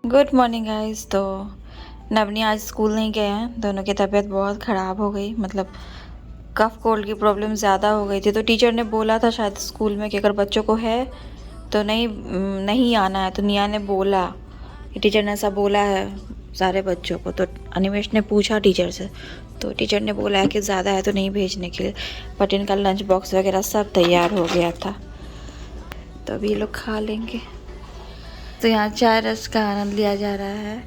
Good morning guys. तो नवनी आज school नहीं गए हैं। दोनों की तबीयत बहुत ख़राब हो गई, मतलब कफ़ कोल्ड की प्रॉब्लम ज़्यादा हो गई थी। तो टीचर ने बोला था शायद स्कूल में कि अगर बच्चों को है तो नहीं आना है। तो निया ने बोला कि टीचर ने ऐसा बोला है सारे बच्चों को। तो अनिमेश ने पूछा टीचर से, तो टीचर ने बोला है कि ज़्यादा है तो नहीं भेजने के लिए। बट इनका लंच बॉक्स वगैरह सब तैयार हो गया था, तो अभी ये लोग खा लेंगे। तो यहाँ चाय रस का आनंद लिया जा रहा है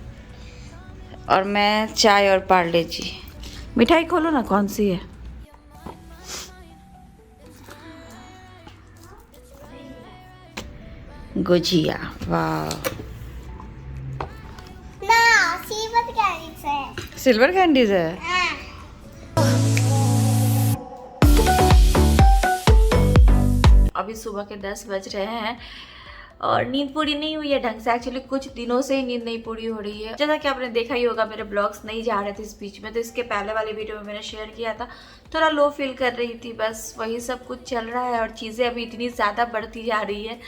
और मैं चाय और पार्ले जी। मिठाई खोलो ना, कौन सी है? गुजिया, वाह। ना सिल्वर कैंडीज है। सिल्वर कैंडीज है। हाँ। अभी सुबह के 10 बज रहे हैं और नींद पूरी नहीं हुई है ढंग से। एक्चुअली कुछ दिनों से ही नींद नहीं पूरी हो रही है। जैसा कि आपने देखा ही होगा, मेरे ब्लॉग्स नहीं जा रहे थे इस बीच में। तो इसके पहले वाली वीडियो में मैंने शेयर किया था, थोड़ा लो फील कर रही थी, बस वही सब कुछ चल रहा है। और चीज़ें अभी इतनी ज़्यादा बढ़ती जा रही है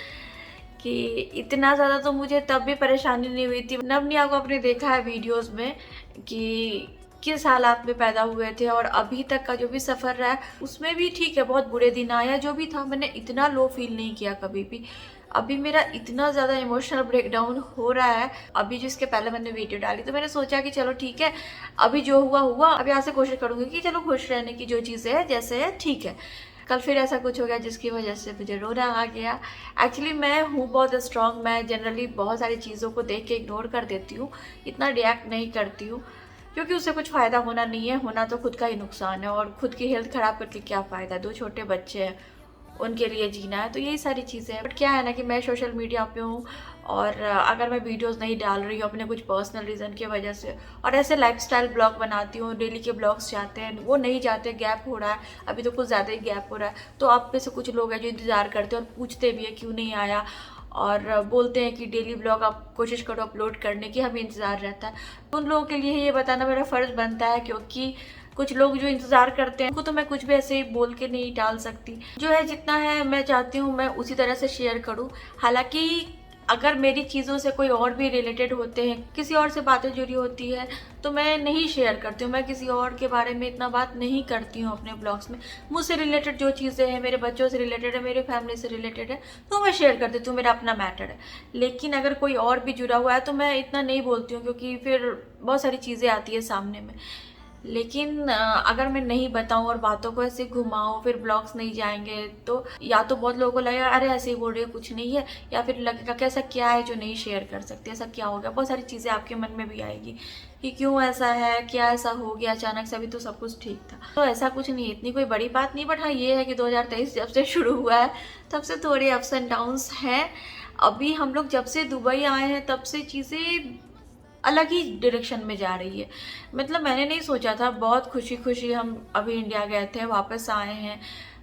कि इतना ज़्यादा तो मुझे तब भी परेशानी नहीं हुई थी। नवनिया को आपने देखा है वीडियोस में कि किस हालात में पैदा हुए थे, और अभी तक का जो भी सफ़र रहा है उसमें भी ठीक है, बहुत बुरे दिन आए हैं। जो भी था, मैंने इतना लो फील नहीं किया कभी भी। अभी मेरा इतना ज़्यादा इमोशनल ब्रेकडाउन हो रहा है। अभी जिसके पहले मैंने वीडियो डाली तो मैंने सोचा कि चलो ठीक है, अभी जो हुआ हुआ। अब यहाँ से कोशिश करूँगी कि चलो खुश रहने की, जो चीज़ें है जैसे है ठीक है। कल फिर ऐसा कुछ हो गया जिसकी वजह से मुझे रोना आ गया। एक्चुअली मैं हूँ बहुत स्ट्रांग। मैं जनरली बहुत सारी चीज़ों को देख के इग्नोर कर देती हूँ, इतना रिएक्ट नहीं करती हूँ, क्योंकि उससे कुछ फ़ायदा होना नहीं है। होना तो खुद का ही नुकसान है, और खुद की हेल्थ ख़राब करके क्या फ़ायदा। 2 छोटे बच्चे हैं, उनके लिए जीना है, तो यही सारी चीज़ें हैं। बट क्या है ना कि मैं सोशल मीडिया पे हूँ, और अगर मैं वीडियोस नहीं डाल रही हूँ अपने कुछ पर्सनल रीज़न की वजह से, और ऐसे लाइफस्टाइल ब्लॉग बनाती हूँ, डेली के ब्लॉग्स जाते हैं, वो नहीं जाते, गैप हो रहा है। अभी तो कुछ ज़्यादा ही गैप हो रहा है। तो आप में से कुछ लोग हैं जो इंतज़ार करते हैं और पूछते भी है क्यों नहीं आया, और बोलते हैं कि डेली ब्लॉग आप कोशिश करो अपलोड करने की, हमें इंतज़ार रहता है। उन लोगों के लिए ये बताना मेरा फ़र्ज़ बनता है, क्योंकि कुछ लोग जो इंतज़ार करते हैं उनको तो मैं कुछ भी ऐसे ही बोल के नहीं टाल सकती। जो है जितना है, मैं चाहती हूँ मैं उसी तरह से शेयर करूँ। हालांकि अगर मेरी चीज़ों से कोई और भी रिलेटेड होते हैं, किसी और से बातें जुड़ी होती है, तो मैं नहीं शेयर करती हूँ। मैं किसी और के बारे में इतना बात नहीं करती हूँ अपने ब्लॉग्स में। मुझसे रिलेटेड जो चीज़ें हैं, मेरे बच्चों से रिलेटेड है, मेरे फैमिली से रिलेटेड है, तो मैं शेयर कर देती हूँ, मेरा अपना मैटर है। लेकिन अगर कोई और भी जुड़ा हुआ है तो मैं इतना नहीं बोलती हूँ, क्योंकि फिर बहुत सारी चीज़ें आती है सामने में। लेकिन अगर मैं नहीं बताऊं और बातों को ऐसे घुमाऊं, फिर ब्लॉग्स नहीं जाएंगे, तो या तो बहुत लोगों को लगेगा अरे ऐसे ही बोल रही है, कुछ नहीं है, या फिर लगेगा कि ऐसा क्या है जो नहीं शेयर कर सकते, ऐसा क्या हो गया। बहुत सारी चीज़ें आपके मन में भी आएगी कि क्यों ऐसा है, क्या ऐसा हो गया अचानक से, अभी तो सब कुछ ठीक था। तो ऐसा कुछ नहीं, इतनी कोई बड़ी बात नहीं। बट हाँ, ये है कि 2023 जब से शुरू हुआ है तब से थोड़े अप्स एंड डाउन्स हैं। अभी हम लोग जब से दुबई आए हैं तब से चीज़ें अलग ही डायरेक्शन में जा रही है। मतलब मैंने नहीं सोचा था, बहुत खुशी खुशी हम अभी इंडिया गए थे, वापस आए हैं,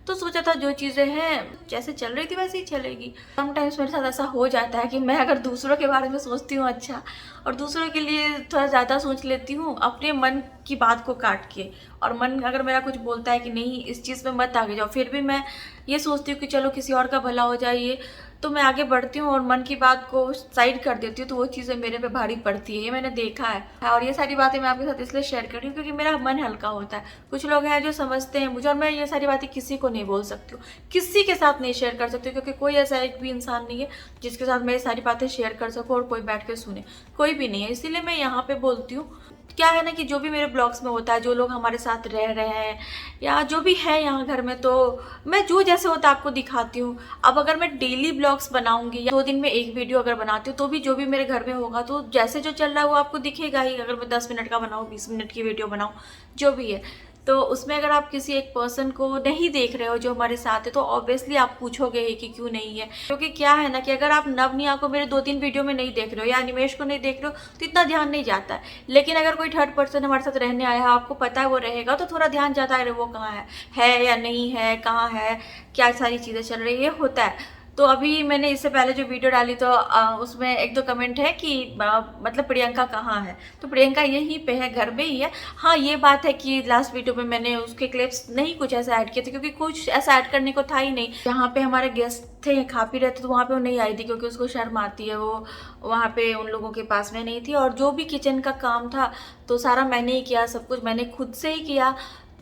तो सोचा था जो चीज़ें हैं जैसे चल रही थी वैसे ही चलेगी। समटाइम्स मेरे साथ ऐसा हो जाता है कि मैं अगर दूसरों के बारे में सोचती हूँ अच्छा, और दूसरों के लिए थोड़ा ज़्यादा सोच लेती हूँ अपने मन की बात को काट के, और मन अगर मेरा कुछ बोलता है कि नहीं इस चीज़ में मत आगे जाओ, फिर भी मैं ये सोचती हूँ कि चलो किसी और का भला हो जाए, ये तो मैं आगे बढ़ती हूँ और मन की बात को साइड कर देती हूँ, तो वो चीज़ें मेरे पे भारी पड़ती है। ये मैंने देखा है, और ये सारी बातें मैं आपके साथ इसलिए शेयर कर रही हूँ क्योंकि मेरा मन हल्का होता है। कुछ लोग हैं जो समझते हैं मुझे, और मैं ये सारी बातें किसी को नहीं बोल सकती हूँ, किसी के साथ नहीं शेयर कर सकती हूँ, क्योंकि कोई ऐसा एक भी इंसान नहीं है जिसके साथ मैं ये सारी बातें शेयर कर सकूँ और कोई बैठ के सुने, कोई भी नहीं है। इसीलिए मैं यहाँ पे बोलती हूँ। क्या है ना कि जो भी मेरे ब्लॉग्स में होता है, जो लोग हमारे साथ रह रहे हैं या जो भी है यहाँ घर में, तो मैं जो जैसे होता है आपको दिखाती हूँ। अब अगर मैं डेली ब्लॉग्स बनाऊंगी या 2 दिन में एक वीडियो अगर बनाती हूँ, तो भी जो भी मेरे घर में होगा तो जैसे जो चल रहा है वो आपको दिखेगा ही। अगर मैं 10 मिनट का बनाऊँ, 20 मिनट की वीडियो बनाऊँ, जो भी है, तो उसमें अगर आप किसी एक पर्सन को नहीं देख रहे हो जो हमारे साथ है, तो ऑब्वियसली आप पूछोगे ही कि क्यों नहीं है। क्योंकि क्या है ना कि अगर आप नवनिया को मेरे 2-3 वीडियो में नहीं देख रहे हो या अनिमेश को नहीं देख रहे हो, तो इतना ध्यान नहीं जाता है। लेकिन अगर कोई थर्ड पर्सन हमारे साथ रहने आया है, आपको पता है वो रहेगा, तो थोड़ा ध्यान जाता है, अरे वो कहाँ है या नहीं है, कहाँ है, क्या सारी चीज़ें चल रही है, होता है। तो अभी मैंने इससे पहले जो वीडियो डाली तो उसमें एक दो कमेंट है कि मतलब प्रियंका कहाँ है, तो प्रियंका यहीं पे है, घर में ही है। हाँ ये बात है कि लास्ट वीडियो में मैंने उसके क्लिप्स नहीं कुछ ऐसा ऐड किए थे, क्योंकि कुछ ऐसा ऐड करने को था ही नहीं। यहाँ पे हमारे गेस्ट थे, खा पी रहे थे, तो वहाँ पे वो नहीं आई थी क्योंकि उसको शर्म आती है, वो वहाँ पे उन लोगों के पास में नहीं थी। और जो भी किचन का काम था तो सारा मैंने ही किया, सब कुछ मैंने खुद से ही किया।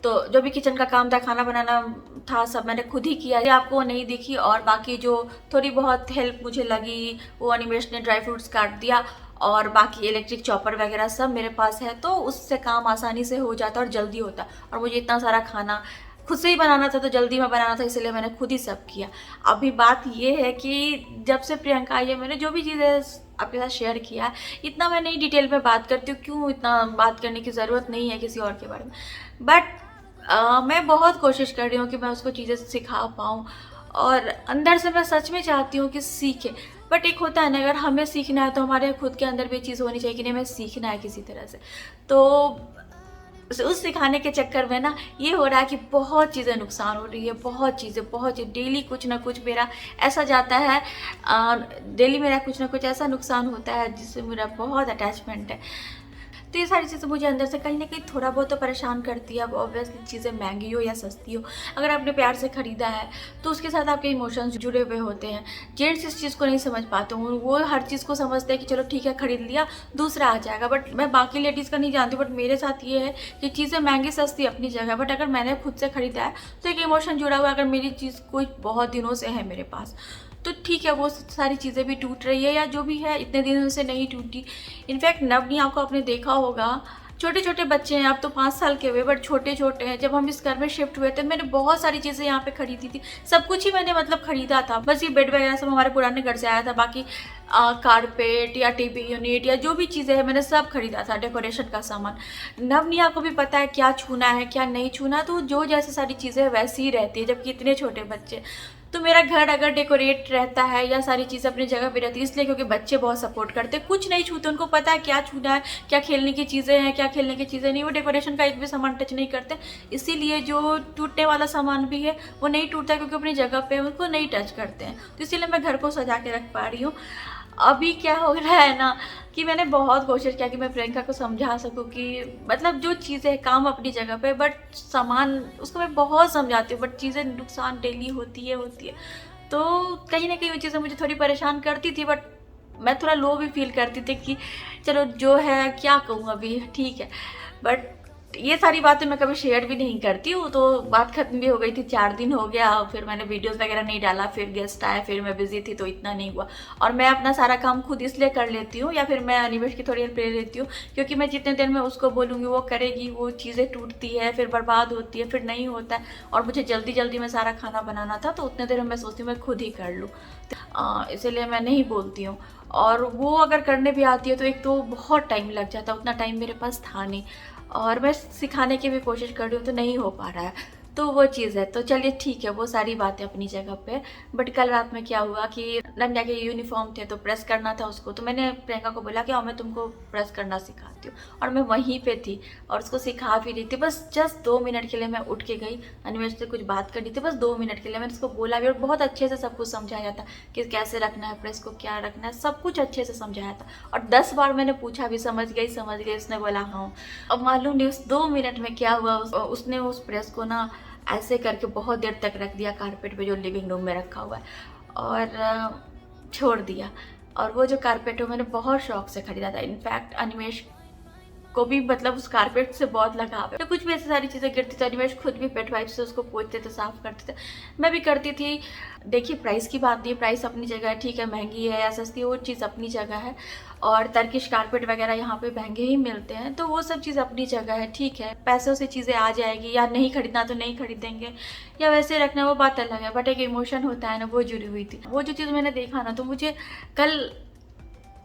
तो जो भी किचन का काम था, खाना बनाना था, सब मैंने खुद ही किया। ये आपको नहीं दिखी, और बाकी जो थोड़ी बहुत हेल्प मुझे लगी वो अनिमेश ने ड्राई फ्रूट्स काट दिया, और बाकी इलेक्ट्रिक चॉपर वगैरह सब मेरे पास है, तो उससे काम आसानी से हो जाता और जल्दी होता। और मुझे इतना सारा खाना खुद से ही बनाना था, तो जल्दी में बनाना था, इसलिए मैंने खुद ही सब किया। अभी बात ये है कि जब से प्रियंका आई है, मैंने जो भी चीज़ें आपके साथ शेयर किया, इतना मैं नहीं डिटेल में बात करती हूँ, क्यों इतना बात करने की ज़रूरत नहीं है किसी और के बारे में। बट मैं बहुत कोशिश कर रही हूँ कि मैं उसको चीज़ें सिखा पाऊँ, और अंदर से मैं सच में चाहती हूँ कि सीखे। बट एक होता है ना, अगर हमें सीखना है तो हमारे खुद के अंदर भी चीज़ होनी चाहिए कि नहीं, हमें सीखना है किसी तरह से। तो उस सिखाने के चक्कर में ना ये हो रहा है कि बहुत चीज़ें नुकसान हो रही है, बहुत चीज़ें डेली कुछ ना कुछ मेरा ऐसा जाता है, डेली मेरा कुछ ना कुछ ऐसा नुकसान होता है जिससे मेरा बहुत अटैचमेंट है। तो ये सारी चीज़ें मुझे अंदर से कहीं ना कहीं थोड़ा बहुत तो परेशान करती है। अब ऑब्वियसली चीज़ें महंगी हो या सस्ती हो, अगर आपने प्यार से ख़रीदा है तो उसके साथ आपके इमोशंस जुड़े हुए होते हैं। जेंट्स इस चीज़ को नहीं समझ पाते हूँ, वो हर चीज़ को समझते हैं कि चलो ठीक है खरीद लिया, दूसरा आ जाएगा। बट मैं बाकी लेडीज़ का नहीं जानती, बट मेरे साथ ये है कि चीज़ें महंगी सस्ती अपनी जगह, बट अगर मैंने खुद से ख़रीदा है तो एक इमोशन जुड़ा हुआ है। अगर मेरी चीज़ कोई बहुत दिनों से है मेरे पास तो ठीक है, वो सारी चीज़ें भी टूट रही है, या जो भी है इतने दिनों से नहीं टूटी। इनफैक्ट नवनिया को आपने देखा होगा, छोटे छोटे बच्चे हैं, अब तो 5 साल के हुए, बट छोटे छोटे हैं। जब हम इस घर में शिफ्ट हुए थे, मैंने बहुत सारी चीज़ें यहाँ पे खरीदी थी, सब कुछ ही मैंने मतलब खरीदा था। बस ये बेड वगैरह सब हमारे पुराने घर से आया था, बाकी कारपेट या टीवी यूनिट या जो भी चीज़ें हैं मैंने सब खरीदा था, डेकोरेशन का सामान। नवनिया को भी पता है क्या छूना है क्या नहीं छूना, तो जो जैसे सारी चीज़ें वैसी ही रहती है, जबकि इतने छोटे बच्चे। तो मेरा घर अगर डेकोरेट रहता है या सारी चीज़ें अपनी जगह पे रहती है, इसलिए क्योंकि बच्चे बहुत सपोर्ट करते हैं, कुछ नहीं छूते, उनको पता है क्या छूना है, क्या खेलने की चीज़ें हैं, क्या खेलने की चीज़ें नहीं। वो डेकोरेशन का एक भी सामान टच नहीं करते, इसीलिए जो टूटने वाला सामान भी है वो नहीं टूटता, क्योंकि अपनी जगह पे उनको नहीं टच करते हैं। तो इसीलिए मैं घर को सजा के रख पा रही हूँ। अभी क्या हो रहा है ना कि मैंने बहुत कोशिश किया कि मैं प्रियंका को समझा सकूं कि मतलब जो चीज़ें काम अपनी जगह पे, बट सामान उसको मैं बहुत समझाती हूँ, बट चीज़ें नुकसान डेली होती है। तो कहीं ना कहीं वो चीज़ें मुझे थोड़ी परेशान करती थी, बट मैं थोड़ा लो भी फील करती थी कि चलो जो है क्या कहूँ अभी ठीक है। बट ये सारी बातें मैं कभी शेयर भी नहीं करती हूँ। तो बात खत्म भी हो गई थी, 4 दिन हो गया, फिर मैंने वीडियोस वगैरह नहीं डाला, फिर गेस्ट आए, फिर मैं बिजी थी तो इतना नहीं हुआ। और मैं अपना सारा काम खुद इसलिए कर लेती हूँ, या फिर मैं अनिमेश की थोड़ी हेल्प ले लेती हूँ, क्योंकि मैं जितने देर में उसको बोलूँगी वो करेगी, वो चीज़ें टूटती है, फिर बर्बाद होती है, फिर नहीं होता है। और मुझे जल्दी जल्दी में सारा खाना बनाना था, तो उतने देर में मैं सोचती हूँ मैं खुद ही कर लूँ, इसीलिए मैं नहीं बोलती हूँ। और वो अगर करने भी आती है तो एक तो बहुत टाइम लग जाता है, उतना टाइम मेरे पास था नहीं, और मैं सिखाने की भी कोशिश कर रही हूँ तो नहीं हो पा रहा है। तो वो चीज़ है। तो चलिए ठीक है, वो सारी बातें अपनी जगह पे। बट कल रात में क्या हुआ कि नन्या के यूनिफॉर्म थे तो प्रेस करना था उसको, तो मैंने प्रियंका को बोला कि मैं तुमको प्रेस करना सिखाती हूँ, और मैं वहीं पे थी और उसको सिखा भी रही थी। बस जस्ट 2 मिनट के लिए मैं उठ के गई, अनिमेश से कुछ बात करनी थी, बस 2 मिनट के लिए मैंने उसको बोला भी, और बहुत अच्छे से सब कुछ समझाया था कि कैसे रखना है प्रेस को, क्या रखना है, सब कुछ अच्छे से समझाया था। और 10 बार मैंने पूछा भी, समझ गई, उसने बोला हाँ। अब मालूम नहीं उस 2 मिनट में क्या हुआ, उसने उस प्रेस को ना ऐसे करके बहुत देर तक रख दिया कारपेट पे जो लिविंग रूम में रखा हुआ है, और छोड़ दिया। और वो जो कारपेट है मैंने बहुत शौक से खरीदा था। इनफैक्ट अनिमेश को भी मतलब उस कारपेट से बहुत लगाव है। तो कुछ भी ऐसी सारी चीज़ें गिरती थी, अनिमेश खुद भी पेट वाइप से उसको पोंछते थे, साफ करते थे, मैं भी करती थी। देखिए प्राइस की बात नहीं है, प्राइस अपनी जगह है, ठीक है, महंगी है या सस्ती है वो चीज़ अपनी जगह है। और टर्किश कारपेट वगैरह यहाँ पे महंगे ही मिलते हैं, तो वो सब चीज़ अपनी जगह है, ठीक है। पैसों से चीज़ें आ जाएगी, या नहीं खरीदना तो नहीं खरीदेंगे, या वैसे रखना, वो बात अलग है। बट एक इमोशन होता है ना, वो जुड़ी हुई थी। वो जो चीज़ मैंने देखा ना, तो मुझे कल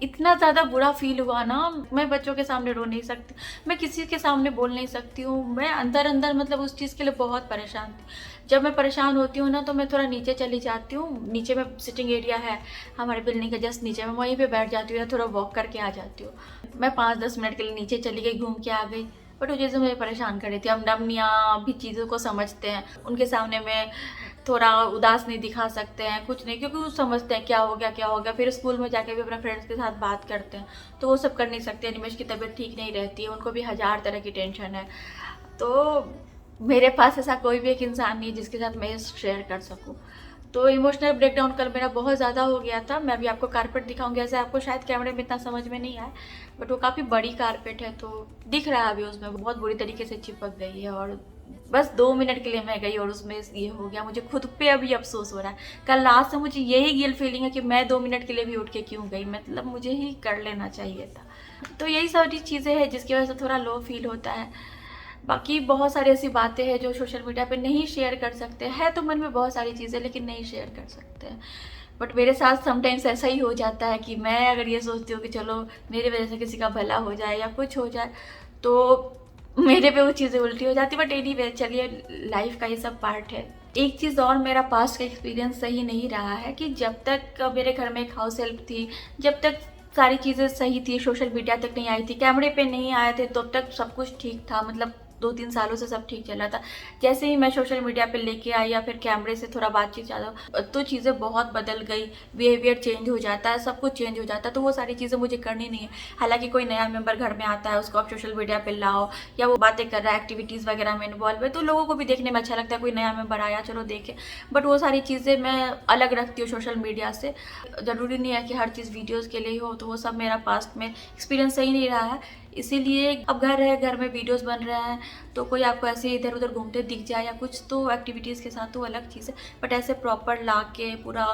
इतना ज़्यादा बुरा फील हुआ ना, मैं बच्चों के सामने रो नहीं सकती, मैं किसी के सामने बोल नहीं सकती हूँ। मैं अंदर अंदर मतलब उस चीज़ के लिए बहुत परेशान थी। जब मैं परेशान होती हूँ ना तो मैं थोड़ा नीचे चली जाती हूँ, नीचे में सिटिंग एरिया है हमारे बिल्डिंग के जस्ट नीचे, में वहीं पे बैठ जाती हूँ या थोड़ा वॉक करके आ जाती हूँ। मैं 5-10 मिनट के लिए नीचे चली गई, घूम के आ गई, बट वो चीज़ें मुझे परेशान कर रही थी। अब नवनिया भी चीज़ों को समझते हैं, उनके सामने मैं थोड़ा उदास नहीं दिखा सकते हैं, कुछ नहीं, क्योंकि वो समझते हैं क्या हो गया। फिर स्कूल में जाके भी अपने फ्रेंड्स के साथ बात करते हैं, तो वो सब कर नहीं सकते। अनिमेश की तबीयत ठीक नहीं रहती है, उनको भी 1000 तरह की टेंशन है। तो मेरे पास ऐसा कोई भी एक इंसान नहीं है जिसके साथ मैं शेयर कर सकूं। तो इमोशनल ब्रेकडाउन कल मेरा बहुत ज़्यादा हो गया था। मैं अभी आपको कारपेट दिखाऊंगी, ऐसे आपको शायद कैमरे में इतना समझ में नहीं आया, बट वो काफ़ी बड़ी कारपेट है, तो दिख रहा है अभी उसमें बहुत बुरी तरीके से चिपक गई है। और बस 2 मिनट के लिए मैं गई और उसमें ये हो गया। मुझे खुद पे अभी अफसोस हो रहा है। कल रात से मुझे यही गिल्ट फीलिंग है कि मैं 2 मिनट के लिए भी उठ के क्यों गई, मतलब मुझे ही कर लेना चाहिए था। तो यही सारी चीज़ें हैं जिसकी वजह से थोड़ा लो फील होता है। बाकी बहुत सारी ऐसी बातें हैं जो सोशल मीडिया पे नहीं शेयर कर सकते हैं, तो मन में बहुत सारी चीज़ें लेकिन नहीं शेयर कर सकते हैं। बट मेरे साथ समटाइम्स ऐसा ही हो जाता है कि मैं अगर ये सोचती हूँ कि चलो मेरी वजह से किसी का भला हो जाए या कुछ हो जाए, तो मेरे पे वो चीज़ें उल्टी हो जाती। बट एनीवे, चलिए, लाइफ का ये सब पार्ट है। एक चीज़ और, मेरा पास्ट का एक्सपीरियंस सही नहीं रहा है कि जब तक मेरे घर में एक हाउस हेल्प थी, जब तक सारी चीज़ें सही थी, सोशल मीडिया तक नहीं आई थी, कैमरे पे नहीं आए थे, तब तक सब कुछ ठीक था। मतलब 2-3 सालों से सब ठीक चल रहा था। जैसे ही मैं सोशल मीडिया पे लेके आई या फिर कैमरे से थोड़ा बातचीत ज़्यादा, तो चीज़ें बहुत बदल गई। बिहेवियर चेंज हो जाता है, सब कुछ चेंज हो जाता है। तो वो सारी चीज़ें मुझे करनी नहीं है। हालांकि कोई नया मेंबर घर में आता है, उसको आप सोशल मीडिया पे लाओ, या वो बातें कर रहा है, एक्टिविटीज़ वगैरह में इन्वॉल्व है, तो लोगों को भी देखने में अच्छा लगता है, कोई नया मेंबर आया, चलो देखे। बट वो सारी चीज़ें मैं अलग रखती हूँ सोशल मीडिया से। ज़रूरी नहीं है कि हर चीज़ वीडियोज़ के लिए ही हो, तो वो सब मेरा पास्ट में एक्सपीरियंस सही नहीं रहा है। इसीलिए अब घर है, घर में वीडियोस बन रहे हैं, तो कोई आपको ऐसे इधर उधर घूमते दिख जाए या कुछ, तो एक्टिविटीज़ के साथ तो अलग चीज़ है। बट ऐसे प्रॉपर ला के पूरा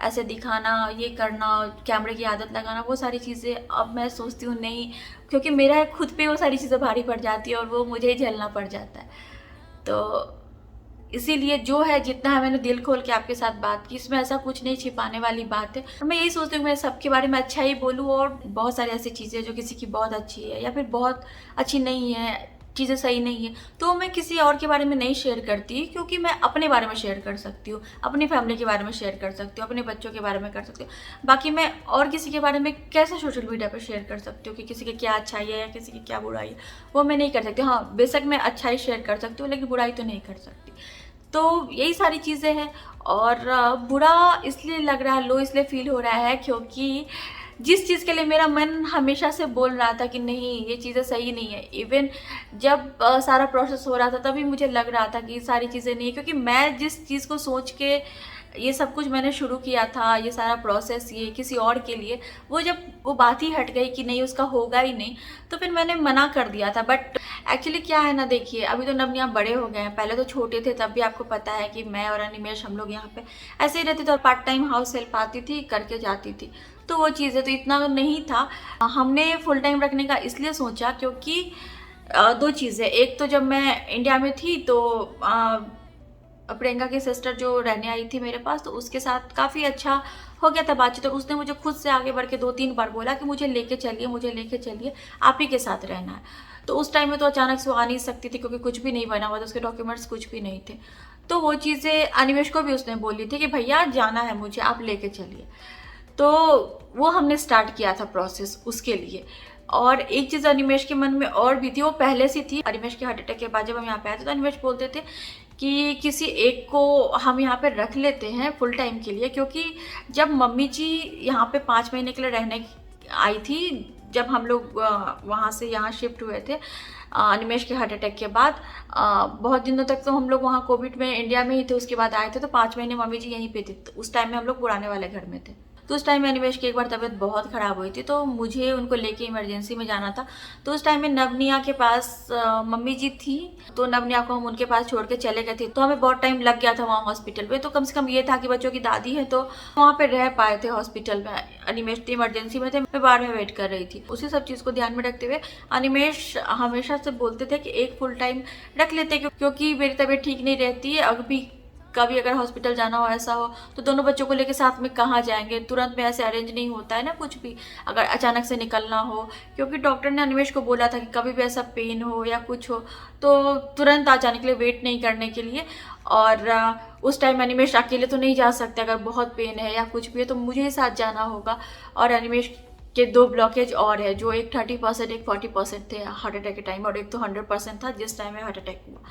ऐसे दिखाना, ये करना, कैमरे की आदत लगाना, वो सारी चीज़ें अब मैं सोचती हूँ नहीं, क्योंकि मेरा खुद पे वो सारी चीज़ें भारी पड़ जाती है और वो मुझे ही झेलना पड़ जाता है। तो इसीलिए जो है, जितना है मैंने दिल खोल के आपके साथ बात की, इसमें ऐसा कुछ नहीं छिपाने वाली बात है। और मैं यही सोचती हूँ मैं सबके बारे में अच्छा ही बोलूँ, और बहुत सारी ऐसी चीज़ें जो किसी की बहुत अच्छी है या फिर बहुत अच्छी नहीं है, चीज़ें सही नहीं है, तो मैं किसी और के बारे में नहीं शेयर करती, क्योंकि मैं अपने बारे में शेयर कर सकती हूँ, अपनी फैमिली के बारे में शेयर कर सकती हूँ, अपने बच्चों के बारे में कर सकती हूँ। बाकी मैं और किसी के बारे में कैसे सोशल मीडिया पर शेयर कर सकती हूँ कि किसी की क्या अच्छाई है या किसी की क्या बुराई है, वो मैं नहीं कर सकती। हाँ, बेशक मैं अच्छाई शेयर कर सकती हूँ, लेकिन बुराई तो नहीं कर सकती। तो यही सारी चीज़ें हैं। और बुरा इसलिए लग रहा है, लो इसलिए फील हो रहा है, क्योंकि जिस चीज़ के लिए मेरा मन हमेशा से बोल रहा था कि नहीं, ये चीज़ें सही नहीं है, इवन जब सारा प्रोसेस हो रहा था तभी मुझे लग रहा था कि सारी चीज़ें नहीं है, क्योंकि मैं जिस चीज़ को सोच के ये सब कुछ मैंने शुरू किया था, ये सारा प्रोसेस, ये किसी और के लिए, वो जब वो बात ही हट गई कि नहीं उसका होगा ही नहीं, तो फिर मैंने मना कर दिया था। बट एक्चुअली क्या है ना, देखिए, अभी तो नवनिया बड़े हो गए हैं, पहले तो छोटे थे, तब भी आपको पता है कि मैं और अनिमेश हम लोग यहाँ पे ऐसे ही रहते थे और पार्ट टाइम हाउस हेल्प आती थी, करके जाती थी, तो वो चीज़ें तो इतना नहीं था। हमने फुल टाइम रखने का इसलिए सोचा क्योंकि 2 चीज़ें, एक तो जब मैं इंडिया में थी तो प्रियंका की सिस्टर जो रहने आई थी मेरे पास, तो उसके साथ काफ़ी अच्छा हो गया था बातचीत, और उसने मुझे खुद से आगे बढ़ के 2-3 बार बोला कि मुझे लेके चलिए, आप ही के साथ रहना है। तो उस टाइम में तो अचानक से वो आ नहीं सकती थी, क्योंकि कुछ भी नहीं बना हुआ था, उसके डॉक्यूमेंट्स कुछ भी नहीं थे। तो वो चीज़ें अनिमेश को भी उसने बोली थी कि भैया जाना है मुझे, आप लेके चलिए। तो वो हमने स्टार्ट किया था प्रोसेस उसके लिए। और एक चीज़ अनिमेश के मन में और भी थी, वो पहले से थी। अनिमेश के हार्ट अटैक के बाद जब हम यहाँ पे आए थे, तो अनिमेश बोलते थे कि किसी एक को हम यहाँ पे रख लेते हैं फुल टाइम के लिए, क्योंकि जब मम्मी जी यहाँ पे 5 महीने के लिए रहने आई थी, जब हम लोग वहाँ से यहाँ शिफ्ट हुए थे अनिमेश के हार्ट अटैक के बाद, बहुत दिनों तक तो हम लोग वहाँ कोविड में इंडिया में ही थे, उसके बाद आए थे, तो 5 महीने मम्मी जी यहीं पे थी। तो उस टाइम में हम लोग पुराने वाले घर में थे। तो उस टाइम में अनिमेश की एक बार तबीयत बहुत ख़राब हुई थी, तो मुझे उनको लेके इमरजेंसी में जाना था। तो उस टाइम में नवनिया के पास मम्मी जी थी, तो नवनिया को हम उनके पास छोड़ के चले गए थे। तो हमें बहुत टाइम लग गया था वहाँ हॉस्पिटल में। तो कम से कम ये था कि बच्चों की दादी है, तो वहाँ पे रह पाए थे हॉस्पिटल में। अनिमेश इमरजेंसी में थे, मैं बाहर में वेट कर रही थी। उसी सब चीज़ को ध्यान में रखते हुए अनिमेश हमेशा से बोलते थे कि एक फुल टाइम रख लेते, क्योंकि मेरी तबीयत ठीक नहीं रहती है। अभी कभी अगर हॉस्पिटल जाना हो, ऐसा हो, तो दोनों बच्चों को लेके साथ में कहाँ जाएंगे, तुरंत में ऐसे अरेंज नहीं होता है ना कुछ भी, अगर अचानक से निकलना हो। क्योंकि डॉक्टर ने अनिमेश को बोला था कि कभी भी ऐसा पेन हो या कुछ हो तो तुरंत आ जाने के लिए, वेट नहीं करने के लिए। और उस टाइम अनिमेश अकेले तो नहीं जा सकते, अगर बहुत पेन है या कुछ भी है तो मुझे ही साथ जाना होगा। और अनिमेश के 2 ब्लॉकेज और है, जो एक 30% एक 40% थे हार्ट अटैक के टाइम, और एक तो 100% था जिस टाइम में हार्ट अटैक हुआ।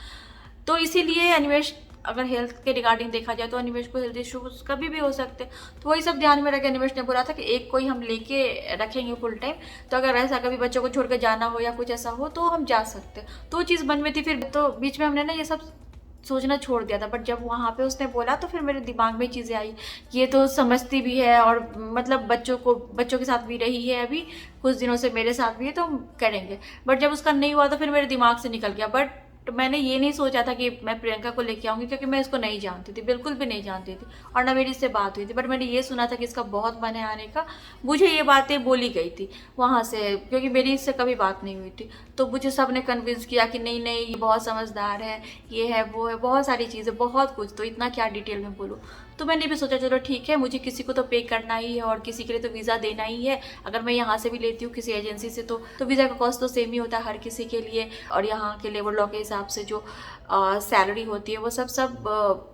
तो इसीलिए अनिमेश अगर हेल्थ के रिगार्डिंग देखा जाए तो अनिमेश को हेल्थ इश्यूज कभी भी हो सकते हैं। तो वही सब ध्यान में रख के अनिमेश ने बोला था कि एक कोई हम लेके रखेंगे फुल टाइम, तो अगर ऐसा कभी बच्चों को छोड़ के जाना हो या कुछ ऐसा हो तो हम जा सकते। तो वो चीज़ मन में थी। फिर तो बीच में हमने ना ये सब सोचना छोड़ दिया था, बट जब वहाँ पे उसने बोला तो फिर मेरे दिमाग में चीज़ें आई कि ये तो समझती भी है और मतलब बच्चों के साथ भी रही है, अभी कुछ दिनों से मेरे साथ भी है, तो हम करेंगे। बट जब उसका नहीं हुआ तो फिर मेरे दिमाग से निकल गया। बट मैंने ये नहीं सोचा था कि मैं प्रियंका को लेके आऊँगी, क्योंकि मैं इसको नहीं जानती थी, बिल्कुल भी नहीं जानती थी, और ना मेरी इससे बात हुई थी। बट मैंने ये सुना था कि इसका बहुत मन है आने का। मुझे ये बातें बोली गई थी वहाँ से, क्योंकि मेरी इससे कभी बात नहीं हुई थी। तो मुझे सब ने कन्विंस किया कि नहीं नहीं ये बहुत समझदार है, ये है वो है, बहुत सारी चीज़ें, बहुत कुछ। तो इतना क्या डिटेल में बोलूँ। तो मैंने भी सोचा चलो ठीक है, मुझे किसी को तो पे करना ही है और किसी के लिए तो वीज़ा देना ही है। अगर मैं यहाँ से भी लेती हूँ किसी एजेंसी से तो वीज़ा का कॉस्ट तो सेम ही होता है हर किसी के लिए। और यहाँ के लेबर लॉ के हिसाब से जो सैलरी होती है वो सब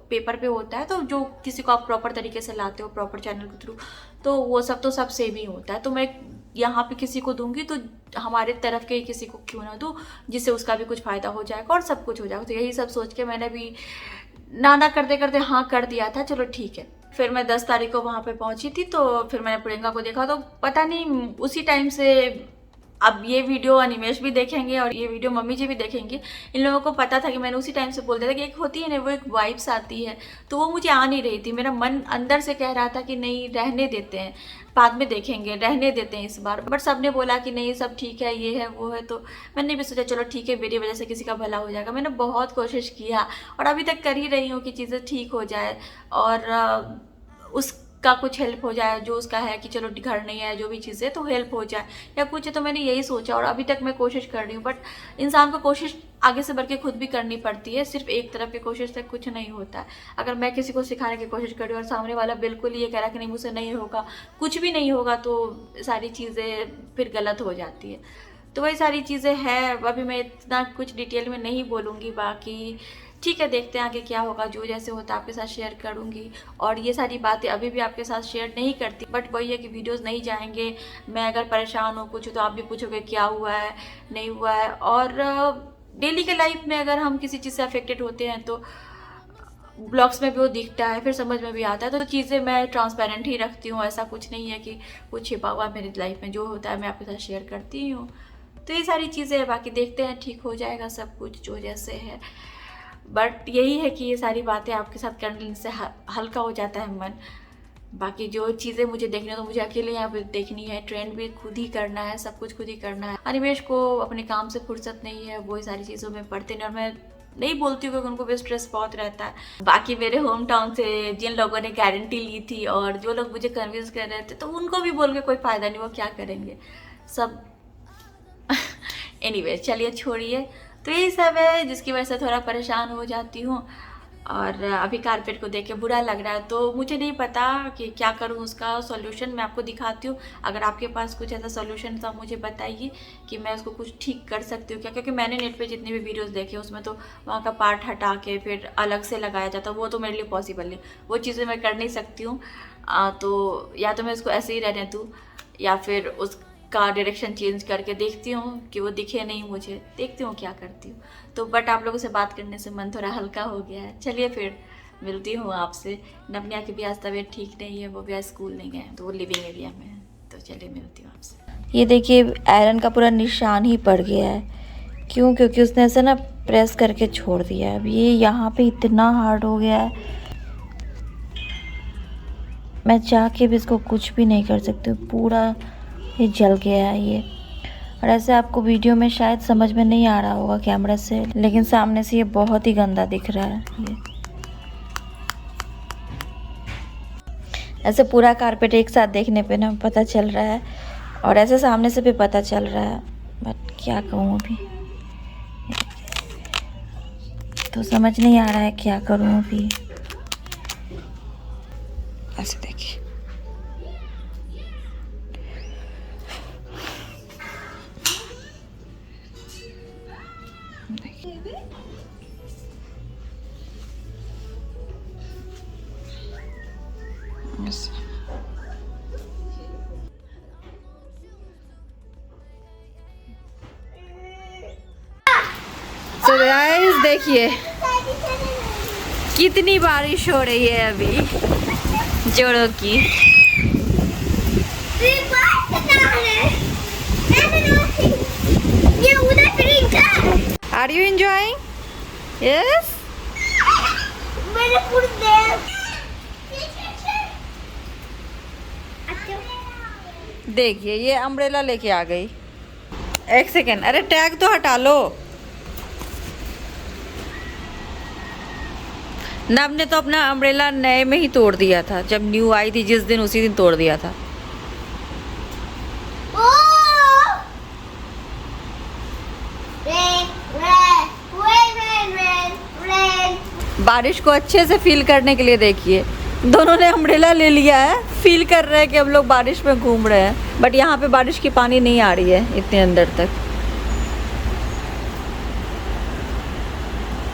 पेपर पे होता है। तो जो किसी को आप प्रॉपर तरीके से लाते हो प्रॉपर चैनल के थ्रू, तो वो सब तो सब सेम ही होता है। तो मैं यहाँ पे किसी को दूंगी तो हमारे तरफ के किसी को क्यों ना दूँ, जिससे उसका भी कुछ फ़ायदा हो जाएगा और सब कुछ हो जाएगा। तो यही सब सोच के मैंने भी ना करते करते हाँ कर दिया था, चलो ठीक है। फिर मैं 10 तारीख को वहाँ पे पहुँची थी, तो फिर मैंने प्रियंका को देखा, तो पता नहीं उसी टाइम से, अब ये वीडियो अनिमेश भी देखेंगे और ये वीडियो मम्मी जी भी देखेंगी, इन लोगों को पता था कि मैंने उसी टाइम से बोल दिया था कि एक होती है ना वो एक वाइब्स आती है, तो वो मुझे आ नहीं रही थी। मेरा मन अंदर से कह रहा था कि नहीं रहने देते हैं, बाद में देखेंगे, रहने देते हैं इस बार। बट सबने बोला कि नहीं सब ठीक है, ये है वो है। तो मैंने भी सोचा चलो ठीक है, मेरी वजह से किसी का भला हो जाएगा। मैंने बहुत कोशिश किया और अभी तक कर ही रही हूँ कि चीज़ें ठीक हो जाए और उसका कुछ हेल्प हो जाए, जो उसका है कि चलो घर नहीं है, जो भी चीज़ें तो हेल्प हो जाए या कुछ है। तो मैंने यही सोचा और अभी तक मैं कोशिश कर रही हूँ। बट इंसान को कोशिश आगे से बढ़ के खुद भी करनी पड़ती है, सिर्फ एक तरफ की कोशिश से कुछ नहीं होता है। अगर मैं किसी को सिखाने की कोशिश कर रही हूँ और सामने वाला बिल्कुल ये कह रहा है कि नहीं मुझसे नहीं होगा, कुछ भी नहीं होगा, तो सारी चीज़ें फिर गलत हो जाती है। तो वही सारी चीज़ें हैं। अभी मैं इतना कुछ डिटेल में नहीं बोलूँगी, बाकी ठीक है देखते हैं आगे क्या होगा। जो जैसे होता है आपके साथ शेयर करूँगी। और ये सारी बातें अभी भी आपके साथ शेयर नहीं करती, बट वही है कि वीडियोस नहीं जाएंगे। मैं अगर परेशान हूँ कुछ तो आप भी पूछोगे क्या हुआ है नहीं हुआ है। और डेली के लाइफ में अगर हम किसी चीज़ से अफेक्टेड होते हैं तो ब्लॉग्स में भी वो दिखता है, फिर समझ में भी आता है। तो चीज़ें मैं ट्रांसपेरेंट ही रखती हूँ, ऐसा कुछ नहीं है कि कुछ छिपा हुआ मेरी लाइफ में। जो होता है मैं आपके साथ शेयर करती हूँ। तो ये सारी चीज़ें हैं, बाकी देखते हैं ठीक हो जाएगा सब कुछ जो जैसे है। बट यही है कि ये सारी बातें आपके साथ करने से हल्का हो जाता है मन। बाकी जो चीज़ें मुझे देखनी है तो मुझे अकेले यहाँ पे देखनी है, ट्रेंड भी खुद ही करना है, सब कुछ खुद ही करना है। अनिमेश को अपने काम से फुर्सत नहीं है, वो सारी चीज़ों में पढ़ते नहीं। और मैं नहीं बोलती हूँ क्योंकि उनको भी स्ट्रेस बहुत रहता है। बाकी मेरे होम टाउन से जिन लोगों ने गारंटी ली थी और जो लोग मुझे कन्विंस कर रहे थे, तो उनको भी बोल के कोई फ़ायदा नहीं, वो क्या करेंगे सब। एनीवे चलिए छोड़िए। तो यही सब है जिसकी वजह से थोड़ा परेशान हो जाती हूँ। और अभी कारपेट को देख के बुरा लग रहा है, तो मुझे नहीं पता कि क्या करूँ। उसका सॉल्यूशन मैं आपको दिखाती हूँ। अगर आपके पास कुछ ऐसा सॉल्यूशन तो आप मुझे बताइए कि मैं उसको कुछ ठीक कर सकती हूँ क्या। क्योंकि मैंने नेट पे जितने भी वीडियोस देखे उसमें तो वहाँ का पार्ट हटा के फिर अलग से लगाया जाता, वो तो मेरे लिए पॉसिबल नहीं, वो चीज़ें मैं कर नहीं सकती हूँ। तो या तो मैं उसको ऐसे ही रहने दूँ या फिर का डायरेक्शन चेंज करके देखती हूँ कि वो दिखे नहीं मुझे, देखती हूँ क्या करती हूँ। तो बट आप लोगों से बात करने से मन थोड़ा हल्का हो गया है। चलिए फिर मिलती हूँ आपसे। नवनिया की भी आज तबीयत ठीक नहीं है, वो भी आज स्कूल नहीं गए, तो वो लिविंग एरिया में है। तो चलिए मिलती हूँ आपसे। ये देखिए आयरन का पूरा निशान ही पड़ गया है। क्यों? क्योंकि उसने ऐसे ना प्रेस करके छोड़ दिया है। अब ये यहाँ पे इतना हार्ड हो गया है, मैं चाह के भी इसको कुछ भी नहीं कर सकती। पूरा ये जल गया है ये। और ऐसे आपको वीडियो में शायद समझ में नहीं आ रहा होगा कैमरा से, लेकिन सामने से ये बहुत ही गंदा दिख रहा है। ये ऐसे पूरा कारपेट एक साथ देखने पे ना पता चल रहा है, और ऐसे सामने से भी पता चल रहा है। बट क्या कहूँ अभी, तो समझ नहीं आ रहा है क्या करूँ अभी। ऐसे देखिए तो गाइस देखिए कितनी बारिश हो रही है अभी जोड़ों की। Are you enjoying? यस। देखिए ये अम्ब्रेला लेके आ गई। एक सेकेंड, अरे टैग तो हटा लो। नब ने तो अपना अम्ब्रेला नए में ही तोड़ दिया था, जब न्यू आई थी जिस दिन उसी दिन तोड़ दिया था। बारिश को अच्छे से फील करने के लिए देखिए दोनों ने अम्ब्रेला ले लिया है, फील कर रहे हैं कि हम लोग बारिश में घूम रहे हैं, बट यहाँ पे बारिश की पानी नहीं आ रही है इतने अंदर तक।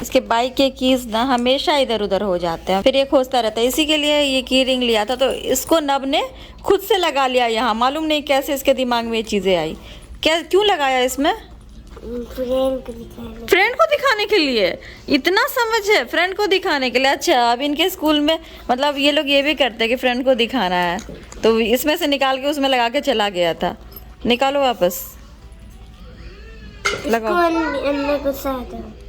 इसके बाइक के कीज ना हमेशा इधर उधर हो जाते हैं, फिर ये खोजता रहता है। इसी के लिए ये की रिंग लिया था, तो इसको नब ने खुद से लगा लिया यहाँ। मालूम नहीं कैसे इसके दिमाग में ये चीज़ें आई। क्या क्यों लगाया इसमें? फ्रेंड को दिखाने के लिए। इतना समझ है फ्रेंड को दिखाने के लिए। अच्छा, अब इनके स्कूल में मतलब ये लोग ये भी करते हैं कि फ्रेंड को दिखाना है, तो इसमें से निकाल के उसमें लगा के चला गया था। निकालो वापस, लगाओ।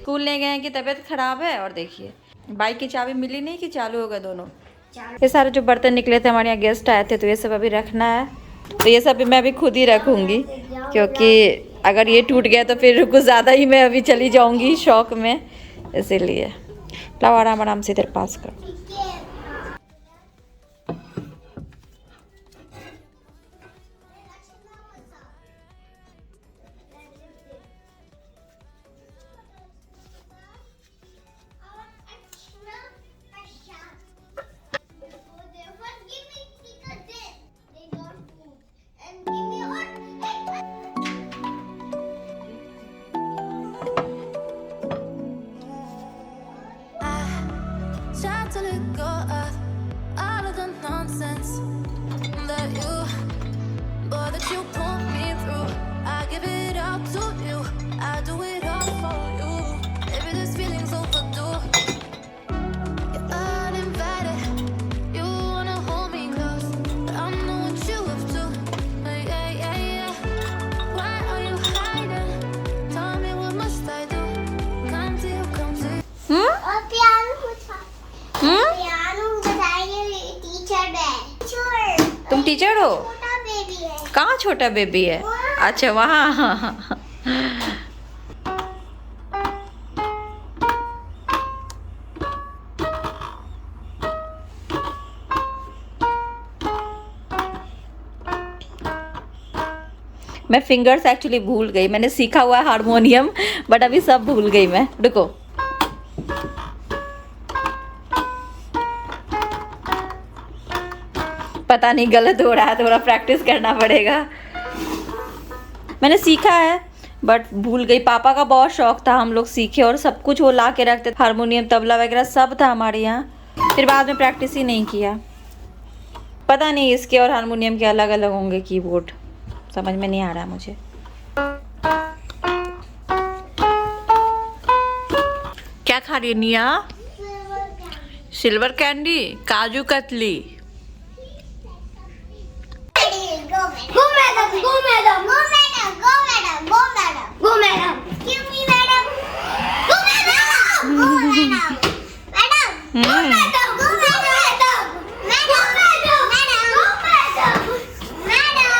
स्कूल ले गए हैं कि तबीयत खराब है, और देखिए बाइक की चाबी मिली नहीं कि चालू होगा दोनों। ये सारे जो बर्तन निकले थे, हमारे यहाँ गेस्ट आए थे, तो ये सब अभी रखना है। तो ये सब मैं अभी खुद ही रखूँगी, क्योंकि अगर ये टूट गया तो फिर कुछ ज़्यादा ही मैं अभी चली जाऊँगी शौक में, इसीलिए। लाओ आराम आराम से इधर पास कर। तुम टीचर हो? कहाँ छोटा बेबी है? अच्छा वहाँ। मैं फिंगर्स एक्चुअली भूल गई। मैंने सीखा हुआ है हारमोनियम, बट अभी सब भूल गई मैं। रुको, पता नहीं गलत हो रहा है, थोड़ा प्रैक्टिस करना पड़ेगा। मैंने सीखा है बट भूल गई। पापा का बहुत शौक था, हम लोग सीखे और सब कुछ वो ला के रखते थे। हारमोनियम, तबला वगैरह सब था हमारे यहाँ, फिर बाद में प्रैक्टिस ही नहीं किया। पता नहीं इसके और हारमोनियम के अलग अलग होंगे कीबोर्ड, समझ में नहीं आ रहा मुझे। क्या खा रही है निया? Silver candy, kaju katli. Go madam, go madam, go madam, go madam, go madam, go madam. Give me madam. Go madam, go madam, madam. Go madam, go madam, madam, madam, madam, go madam, madam,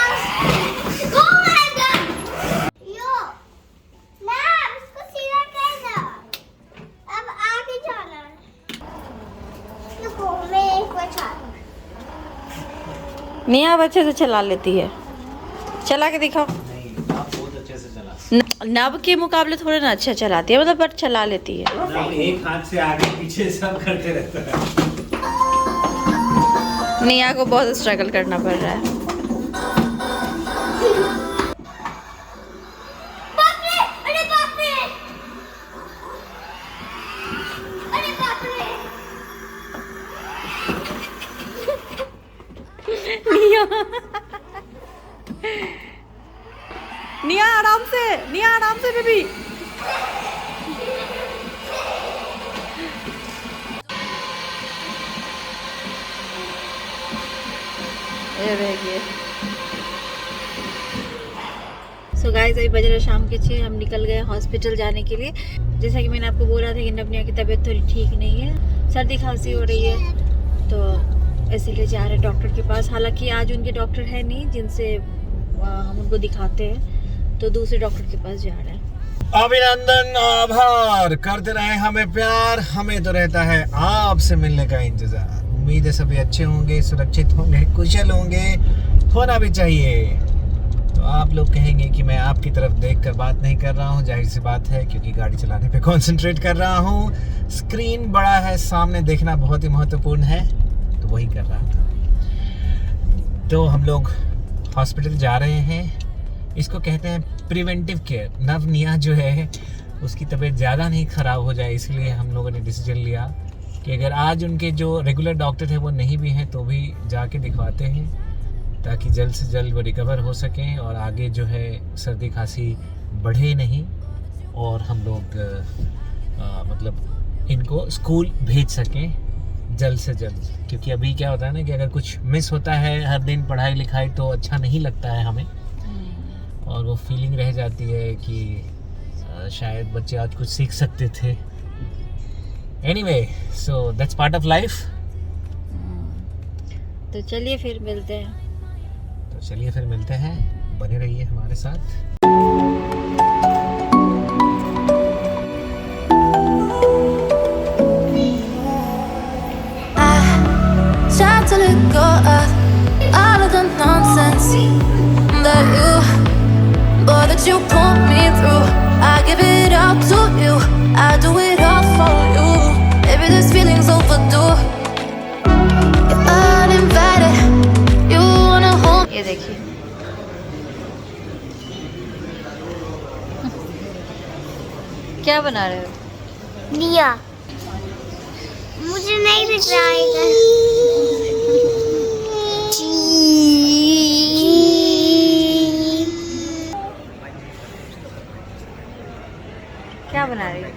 go madam. यो, ma'am इसको सीधा कर दो। अब आगे जाना है। रुको, मैं एक बार चला। निया अब अच्छे से चला लेती है, चला के दिखाओ। आप बहुत अच्छे से चला। नब के मुकाबले थोड़ा ना अच्छा चलाती है, मतलब बट चला लेती है। नब एक हाथ से आगे पीछे सब करते रहता है। निया को बहुत स्ट्रगल करना पड़ रहा है। निया आराम से बेबी। ये देखिए। सो गाइस अभी बज रहे शाम के 6, हम निकल गए हॉस्पिटल जाने के लिए। जैसा कि मैंने आपको बोला था कि नबनिया की तबीयत थोड़ी ठीक नहीं है, सर्दी खांसी हो रही है, तो इसीलिए जा रहे हैं डॉक्टर के पास। हालांकि आज उनके डॉक्टर है नहीं जिनसे हम उनको दिखाते हैं, तो दूसरे डॉक्टर के पास जा रहे हैं। अभिनंदन, आभार, करते रहे हमें प्यार, हमें तो रहता है आपसे मिलने का इंतजार। उम्मीद है सभी अच्छे होंगे, सुरक्षित होंगे, कुशल होंगे, होना भी चाहिए। तो आप लोग कहेंगे कि मैं आपकी तरफ देखकर बात नहीं कर रहा हूँ, जाहिर सी बात है क्योंकि गाड़ी चलाने पे कंसंट्रेट कर रहा हूँ। स्क्रीन बड़ा है, सामने देखना बहुत ही महत्वपूर्ण है, तो वही कर रहा था। तो हम लोग हॉस्पिटल जा रहे हैं, इसको कहते हैं प्रिवेंटिव केयर। नवनिया जो है उसकी तबीयत ज़्यादा नहीं ख़राब हो जाए, इसलिए हम लोगों ने डिसीजन लिया कि अगर आज उनके जो रेगुलर डॉक्टर हैं वो नहीं भी हैं तो भी जाके दिखवाते हैं, ताकि जल्द से जल्द वो रिकवर हो सकें और आगे जो है सर्दी खांसी बढ़े नहीं और हम लोग मतलब इनको स्कूल भेज सकें जल्द से जल्द। क्योंकि अभी क्या होता है ना कि अगर कुछ मिस होता है हर दिन पढ़ाई लिखाई तो अच्छा नहीं लगता है हमें, और वो फीलिंग रह जाती है कि शायद बच्चे आज कुछ सीख सकते थे। Anyway, so that's part of life. तो चलिए फिर मिलते हैं। चलिए फिर मिलते हैं, बने रहिए हमारे साथ। Try to let go of all of the nonsense that you put me through. I give it all to you, I do it all for you. Maybe this feeling's overdue. You're uninvited, you wanna hold. ये देखिए क्या बना रहे हो? दिया मुझे नहीं दिख रहा है। क्या बना रही हो?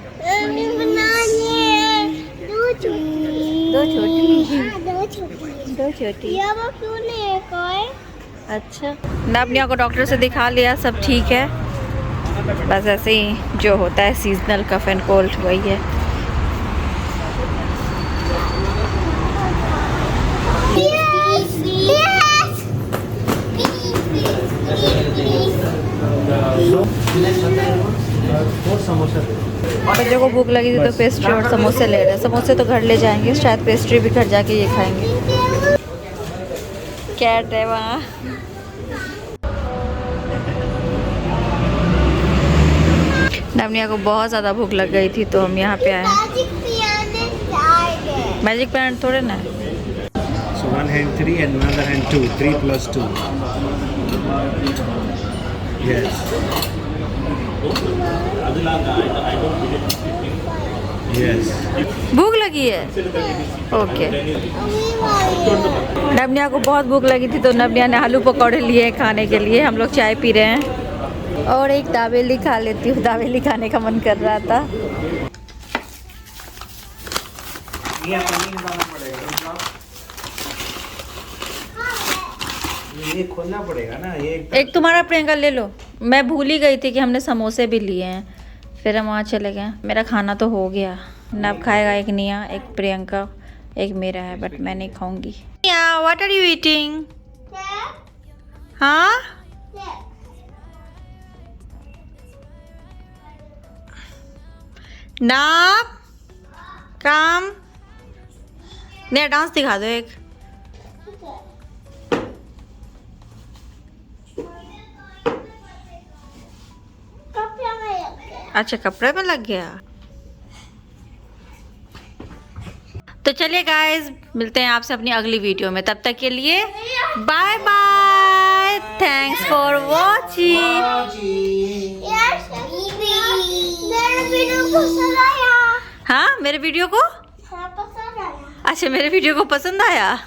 दो छोटी। दो छोटी? हाँ, दो छोटी। दो छोटी। ये वो क्यों नहीं है कोई? अच्छा, नवनिया को डॉक्टर से दिखा लिया, सब ठीक है, बस ऐसे ही जो होता है सीजनल कफ एंड कोल्ड वही है। बच्चों को भूख लगी थी तो पेस्ट्री और समोसे ले रहे हैं। समोसे तो घर ले जाएंगे, शायद पेस्ट्री भी घर जाके ये खाएंगे। कैट है वहाँ। नवनिया को बहुत ज़्यादा भूख लग गई थी तो हम यहाँ पे आए हैं। मैजिक पैन थोड़े ना। So one hand 3 and another hand 2. 3 plus 2. Yes. Yes. भूख लगी है? ओके। नवनिया को बहुत भूख लगी थी तो नवनिया ने आलू पकौड़े लिए खाने के लिए। हम लोग चाय पी रहे हैं और एक दाबेली खा लेती हूँ, दाबेली खाने का मन कर रहा था। ये खोलना पड़ेगा ना, ये एक तुम्हारा प्रियंका ले लो। मैं भूल ही गई थी कि हमने समोसे भी लिए हैं, फिर हम वहाँ चले गए। मेरा खाना तो हो गया, नब खाएगा, एक निया, एक प्रियंका, एक मेरा है, बट मैं नहीं खाऊंगी। निया, व्हाट आर यू ईटिंग? हाँ, नाप काम ने डांस दिखा दो एक। अच्छा, कपड़े में लग गया। तो चलिए गाइस, मिलते हैं आपसे अपनी अगली वीडियो में। तब तक के लिए bye bye, thanks for watching. हाँ, मेरे वीडियो को, अच्छा मेरे वीडियो को पसंद आया।